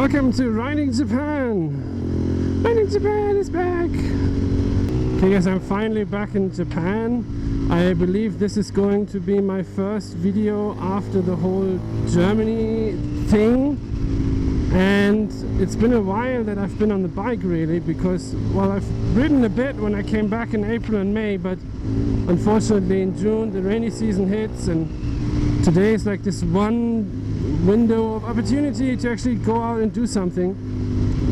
Welcome to Riding Japan! Riding Japan is back! Okay guys, I'm finally back in Japan. I believe this is going to be my first video after the whole Germany thing. And it's been a while that I've been on the bike really, because, well, I've ridden a bit when I came back in April and May, but unfortunately in June the rainy season hits, and today is like this one window of opportunity to actually go out and do something.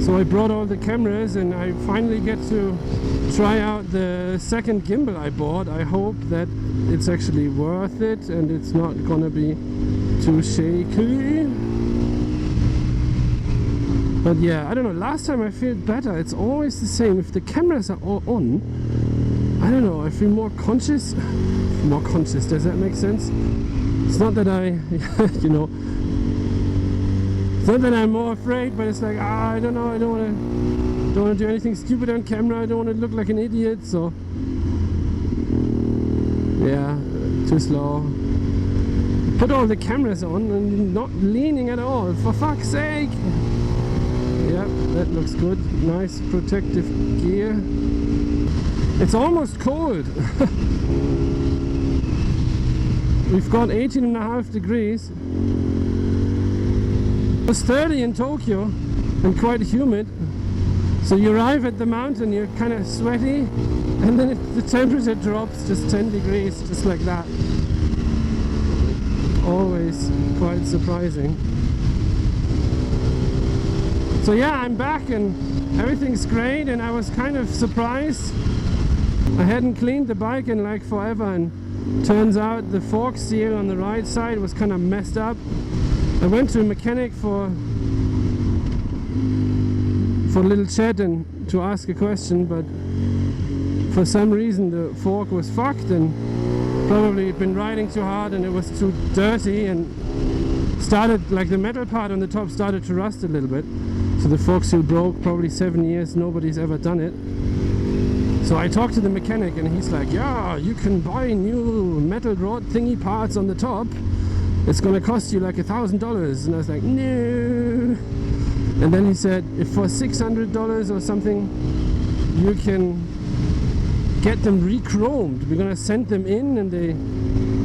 So I brought all the cameras and I finally get to try out the second gimbal I bought. I hope that it's actually worth it and it's not gonna be too shaky. But yeah, I don't know, last time I feel better. It's always the same. If the cameras are all on, I don't know, I feel more conscious. More conscious, does that make sense? It's not that I, you know, it's not that I'm more afraid, but it's like, I don't know, I don't want to do anything stupid on camera. I don't want to look like an idiot, so yeah, too slow. Put all the cameras on and not leaning at all, for fuck's sake. Yep, that looks good. Nice protective gear. It's almost cold. We've got 18.5 degrees. It was 30 in Tokyo and quite humid. So you arrive at the mountain, you're kind of sweaty, and then the temperature drops just 10 degrees, just like that. Always quite surprising. So yeah, I'm back and everything's great, and I was kind of surprised. I hadn't cleaned the bike in like forever, and turns out the fork seal on the right side was kind of messed up. I went to a mechanic for a little chat and to ask a question, but for some reason the fork was fucked, and probably it'd been riding too hard and it was too dirty, and started, like the metal part on the top started to rust a little bit. So the fork seal broke, probably 7 years, nobody's ever done it. So I talked to the mechanic and he's like, yeah, you can buy new metal rod thingy parts on the top. It's gonna cost you like $1,000. And I was like, no. And then he said, if for $600 or something, you can get them re-chromed. We're gonna send them in and they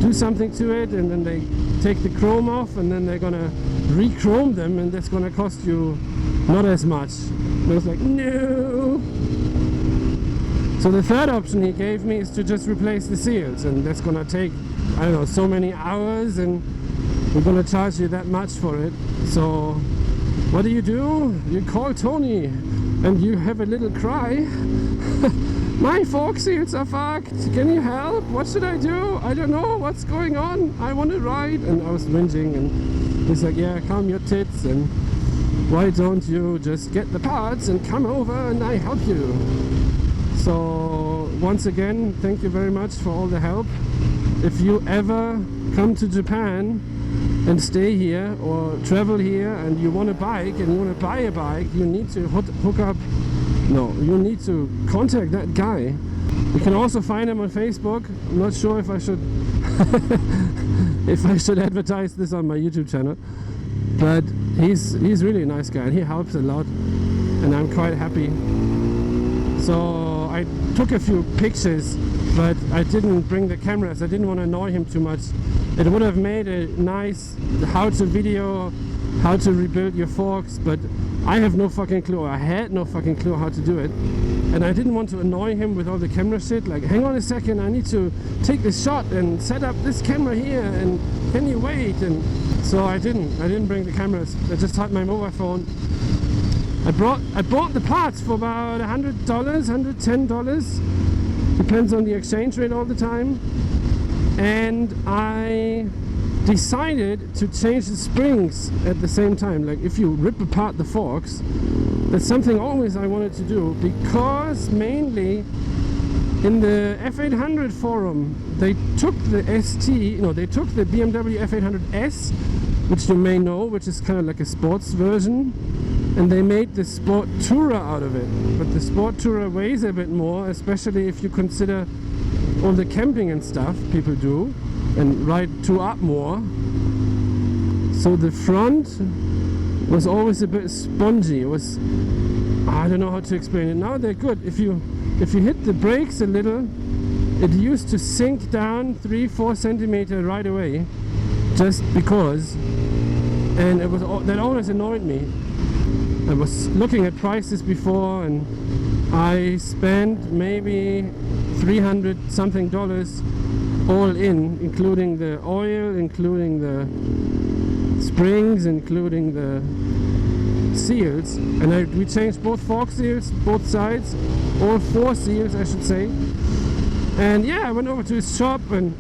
do something to it, and then they take the chrome off, and then they're gonna re-chrome them, and that's gonna cost you not as much. And I was like, no. So the third option he gave me is to just replace the seals, and that's gonna take, I don't know, so many hours, and we're gonna charge you that much for it. So what do? You call Tony and you have a little cry. My fork seals are fucked, can you help? What should I do? I don't know what's going on, I want to ride. And I was whinging, and he's like, yeah, calm your tits, and why don't you just get the parts and come over and I help you. So once again, thank you very much for all the help. If you ever come to Japan and stay here or travel here and you want a bike and you want to buy a bike, you need to hook up. No, you need to contact that guy. You can also find him on Facebook. I'm not sure if I should if I should advertise this on my YouTube channel, but he's really a nice guy and he helps a lot, and I'm quite happy. So I took a few pictures, but I didn't bring the cameras. I didn't want to annoy him too much. It would have made a nice how-to video, how to rebuild your forks, but I have no fucking clue. I had no fucking clue how to do it, and I didn't want to annoy him with all the camera shit, like, hang on a second, I need to take this shot and set up this camera here, and can you wait? And so I didn't bring the cameras. I just had my mobile phone. I bought the parts for about $100, $110, depends on the exchange rate all the time, and I decided to change the springs at the same time. Like, if you rip apart the forks, that's something always I wanted to do, because mainly in the F800 forum they took the they took the BMW F800S, which you may know, which is kind of like a sports version, and they made the Sport Tourer out of it. But the Sport Tourer weighs a bit more, especially if you consider all the camping and stuff people do and ride 2 up more. So the front was always a bit spongy. It was, I don't know how to explain it. Now they're good. If you hit the brakes a little, it used to sink down 3-4 centimeters right away, just because, and it was, that always annoyed me. I was looking at prices before, and I spent maybe $300 something all in, including the oil, including the springs, including the seals, and we changed both fork seals, both sides, all 4 seals I should say. And yeah, I went over to his shop and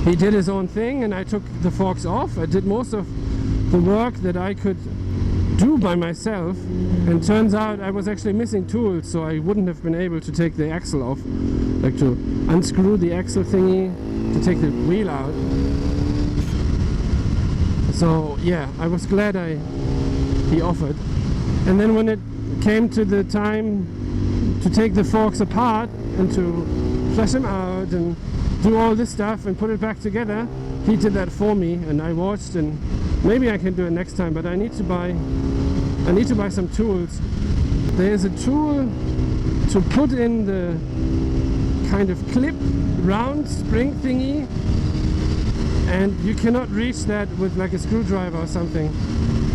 he did his own thing, and I took the forks off. I did most of the work that I could do by myself, and turns out I was actually missing tools, so I wouldn't have been able to take the axle off, like to unscrew the axle thingy to take the wheel out. So yeah, I was glad he offered. And then when it came to the time to take the forks apart and to flush them out and do all this stuff and put it back together, he did that for me, and I watched, and maybe I can do it next time, but I need to buy some tools. There's a tool to put in the kind of clip round spring thingy, and you cannot reach that with like a screwdriver or something.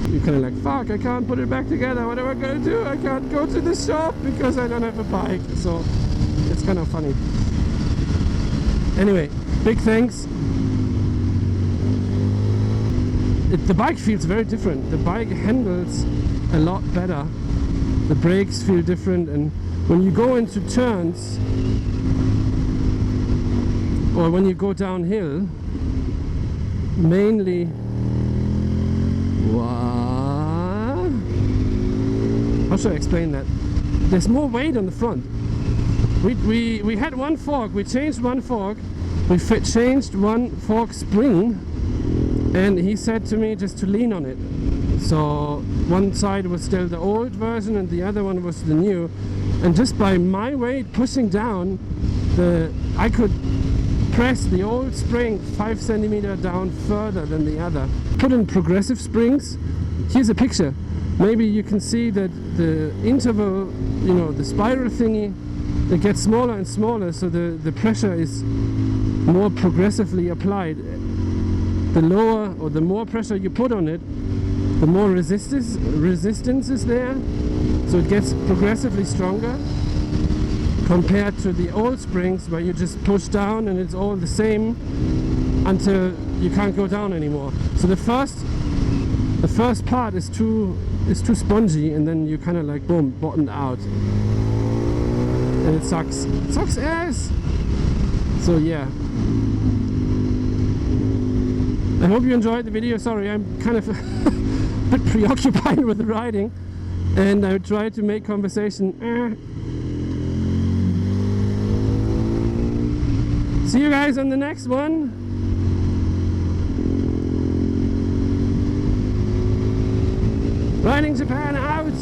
You're kind of like, fuck, I can't put it back together, what am I gonna do? I can't go to the shop because I don't have a bike. So it's kind of funny. Anyway, big thanks. The bike feels very different. The bike handles a lot better. The brakes feel different, and when you go into turns or when you go downhill, mainly, how should I explain that? There's more weight on the front. We had one fork, we changed one fork, we changed one fork spring, and he said to me just to lean on it. So one side was still the old version and the other one was the new, and just by my weight pushing down, I could press the old spring 5 centimeters down further than the other. Put in progressive springs. Here's a picture. Maybe you can see that the interval, you know, the spiral thingy, it gets smaller and smaller, so the pressure is more progressively applied. The lower or the more pressure you put on it, the more resistance is there, so it gets progressively stronger compared to the old springs where you just push down and it's all the same until you can't go down anymore. So the first part is too spongy, and then you kind of like boom, bottomed out, and it sucks. It sucks ass. So yeah, I hope you enjoyed the video. Sorry, I'm kind of a bit preoccupied with the riding, and I tried to make conversation. See you guys on the next one. Riding Japan out.